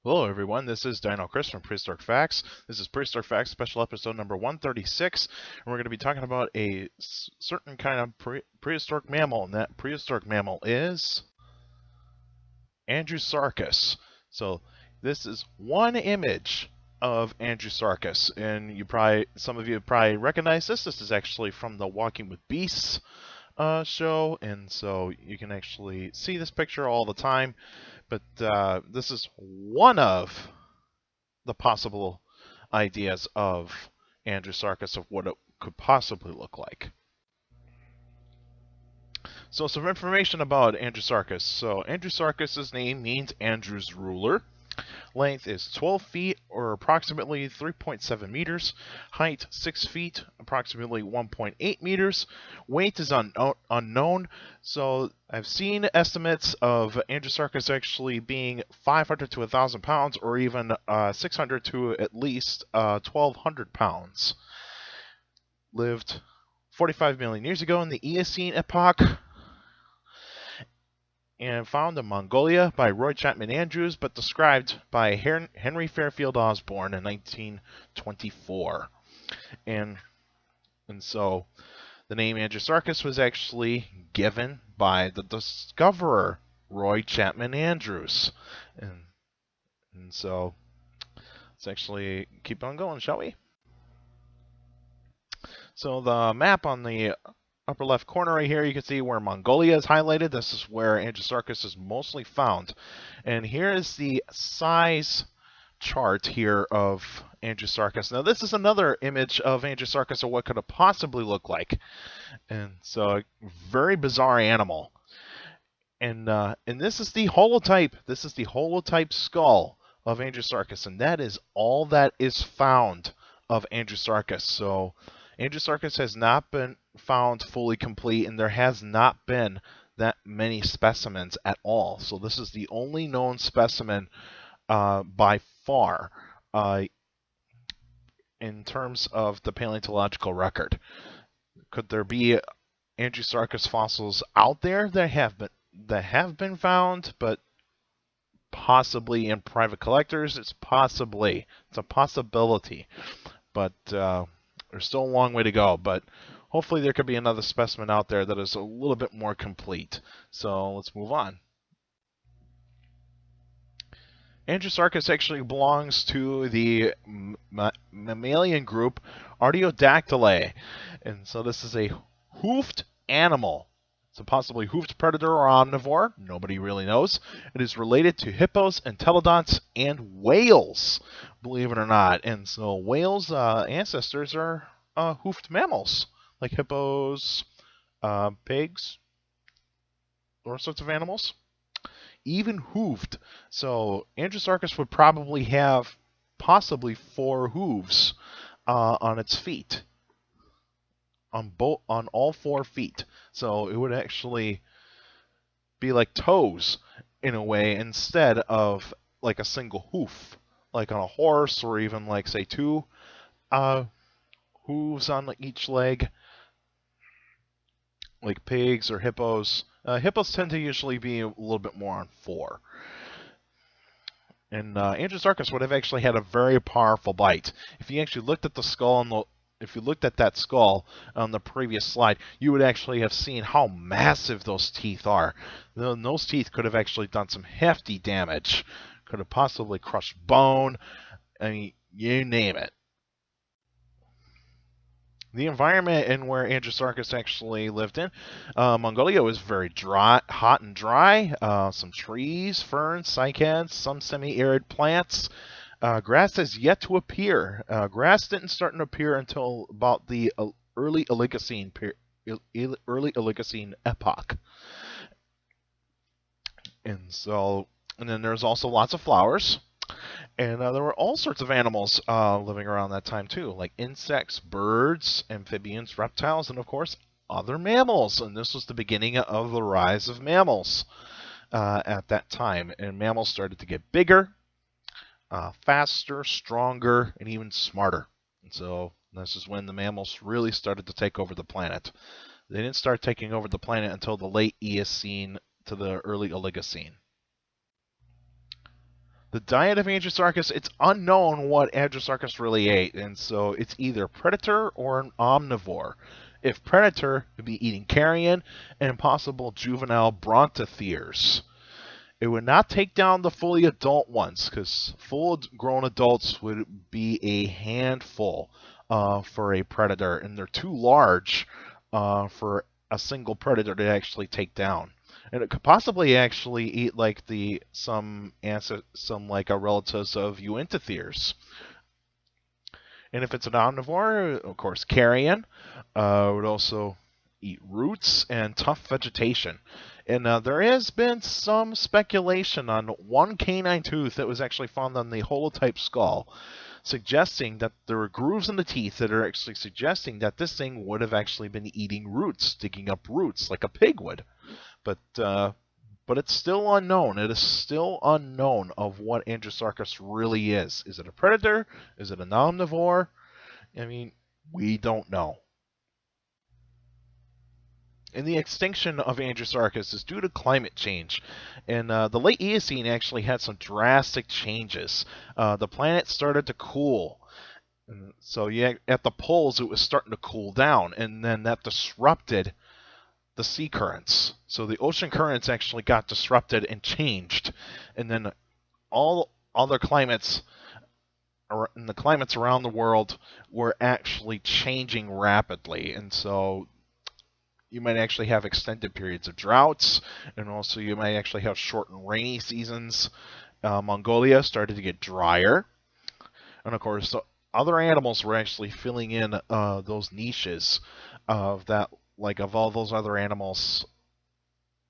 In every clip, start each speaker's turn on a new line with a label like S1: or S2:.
S1: Hello everyone, this is Dino Chris from Prehistoric Facts. This is Prehistoric Facts special episode number 136, and we're going to be talking about a certain kind of prehistoric mammal, and that prehistoric mammal is Andrewsarchus. So this is one image of Andrewsarchus, and some of you probably recognize this. This is actually from the Walking with Beasts show, and so you can actually see this picture all the time. But this is one of the possible ideas of Andrewsarchus of what it could possibly look like. So some information about Andrewsarchus. So Andrewsarchus's name means Andrew's ruler. Length is 12 feet, or approximately 3.7 meters. Height, 6 feet, approximately 1.8 meters. Weight is unknown. So I've seen estimates of Andrewsarchus actually being 500 to 1,000 pounds, or even 600 to at least 1,200 pounds. Lived 45 million years ago in the Eocene epoch, and found in Mongolia by Roy Chapman Andrews, but described by Henry Fairfield Osborn in 1924. And so the name Andrewsarchus was actually given by the discoverer, Roy Chapman Andrews. And so let's actually keep on going, shall we? So the map on the upper left corner right here, you can see where Mongolia is highlighted. This is where Andrewsarchus is mostly found. And here is the size chart here of Andrewsarchus. Now this is another image of Andrewsarchus of what could it possibly look like. And so a very bizarre animal. And this is the holotype. This is the holotype skull of Andrewsarchus, and that is all that is found of Andrewsarchus. So Andrewsarchus has not been found fully complete, and there has not been that many specimens at all. So this is the only known specimen by far in terms of the paleontological record. Could there be Andrewsarchus fossils out there that have been found, but possibly in private collectors? It's a possibility, but there's still a long way to go. But hopefully there could be another specimen out there that is a little bit more complete. So let's move on. Andrewsarchus actually belongs to the mammalian group Artiodactylae, and so this is a hoofed animal. It's a possibly hoofed predator or omnivore. Nobody really knows. It is related to hippos, entelodonts, and whales, believe it or not. And so whales' ancestors are hoofed mammals, like hippos, pigs, all sorts of animals. Even hooved. So Andrewsarchus would probably have possibly 4 hooves on its feet, on all 4 feet. So it would actually be like toes in a way, instead of like a single hoof, like on a horse, or even like say 2 hooves on each leg, like pigs or hippos. Hippos tend to usually be a little bit more on 4. And Andrewsarchus would have actually had a very powerful bite. If you actually looked at the skull if you looked at that skull on the previous slide, you would actually have seen how massive those teeth are. Those teeth could have actually done some hefty damage. Could have possibly crushed bone. I mean, you name it. The environment in where Andrewsarchus actually lived in, Mongolia was very dry, hot and dry. Some trees, ferns, cycads, some semi-arid plants. Grass has yet to appear. Grass didn't start to appear until about the early Oligocene epoch. And then there's also lots of flowers. And there were all sorts of animals living around that time too, like insects, birds, amphibians, reptiles, and of course other mammals. And this was the beginning of the rise of mammals at that time. And mammals started to get bigger, faster, stronger, and even smarter. And so this is when the mammals really started to take over the planet. They didn't start taking over the planet until the late Eocene to the early Oligocene. The diet of Andrewsarchus, it's unknown what Andrewsarchus really ate, and so it's either predator or an omnivore. If predator, it'd be eating carrion and possible juvenile brontotheres. It would not take down the fully adult ones, because full-grown adults would be a handful for a predator, and they're too large for a single predator to actually take down. And it could possibly actually eat like some like relatives of Uintatheres. And if it's an omnivore, of course, carrion would also eat roots and tough vegetation. And there has been some speculation on one canine tooth that was actually found on the holotype skull, suggesting that there were grooves in the teeth that are actually suggesting that this thing would have actually been eating roots, digging up roots like a pig would. But it's still unknown. It is still unknown of what Andrewsarchus really is. Is it a predator? Is it an omnivore? I mean, we don't know. And the extinction of Andrewsarchus is due to climate change. And the late Eocene actually had some drastic changes. The planet started to cool. And so at the poles, it was starting to cool down. And then that disrupted the sea currents. So the ocean currents actually got disrupted and changed. And then all other climates and the climates around the world were actually changing rapidly. And so you might actually have extended periods of droughts, and also you might actually have shortened rainy seasons. Mongolia started to get drier. And of course, other animals were actually filling in those niches of that, like of all those other animals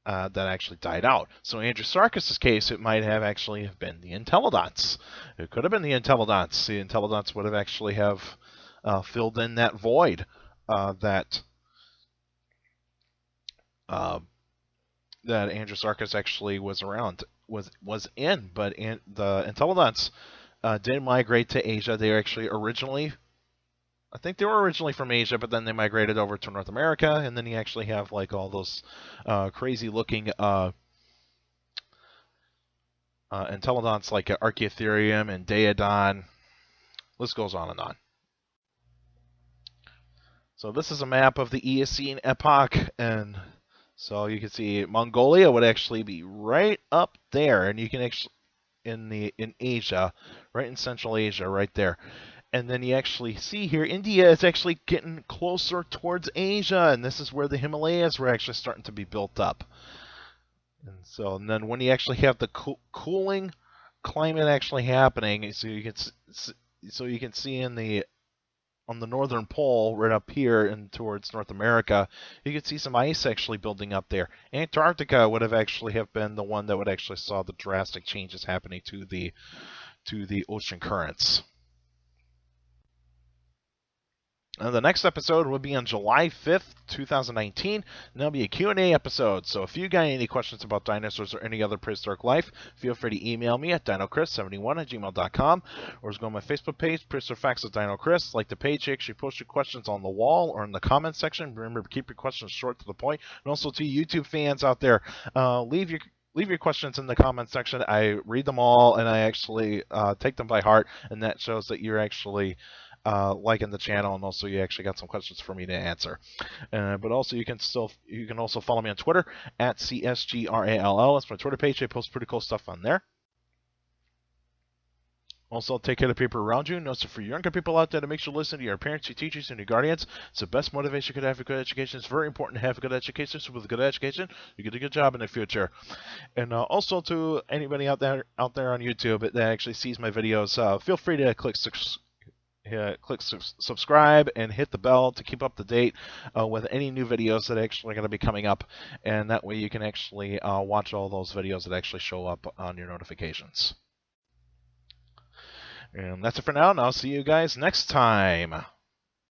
S1: that actually died out. So in Andrewsarchus' case, it might have actually been the entelodonts. It could have been the entelodonts. The entelodonts would have actually have filled in that void that Andrewsarchus actually was in. But the entelodonts did migrate to Asia. They were actually I think they were originally from Asia, but then they migrated over to North America, and then you actually have like all those crazy-looking entelodonts like Archaeotherium and Daeodon. List goes on and on. So this is a map of the Eocene epoch, and so you can see Mongolia would actually be right up there, and you can actually in Asia, right in Central Asia, right there. And then you actually see here, India is actually getting closer towards Asia, and this is where the Himalayas were actually starting to be built up. And then when you actually have the cooling climate actually happening, so you can see on the northern pole, right up here and towards North America, you can see some ice actually building up there. Antarctica would have actually been the one that would actually saw the drastic changes happening to the ocean currents. And the next episode will be on July 5th, 2019, and there'll be a Q&A episode. So if you got any questions about dinosaurs or any other prehistoric life, feel free to email me at dinochrist71@gmail.com, or just go on my Facebook page, Prehistoric Facts with Dino Chris. Like the page, actually post your questions on the wall or in the comment section. Remember, keep your questions short to the point. And also to YouTube fans out there, leave your questions in the comment section. I read them all, and I actually take them by heart, and that shows that you're actually liking the channel, and also you actually got some questions for me to answer. But also you can also follow me on Twitter at CSGRALL. That's my Twitter page. I post pretty cool stuff on there. Also, take care of the people around you. And also for younger people out there, to make sure to listen to your parents, your teachers, and your guardians. It's the best motivation you could have for good education. It's very important to have a good education. So with a good education, you get a good job in the future. And also to anybody out there on YouTube that actually sees my videos, feel free to click subscribe and hit the bell to keep up to date with any new videos that actually are going to be coming up, and that way you can actually watch all those videos that actually show up on your notifications. And that's it for now, and I'll see you guys next time.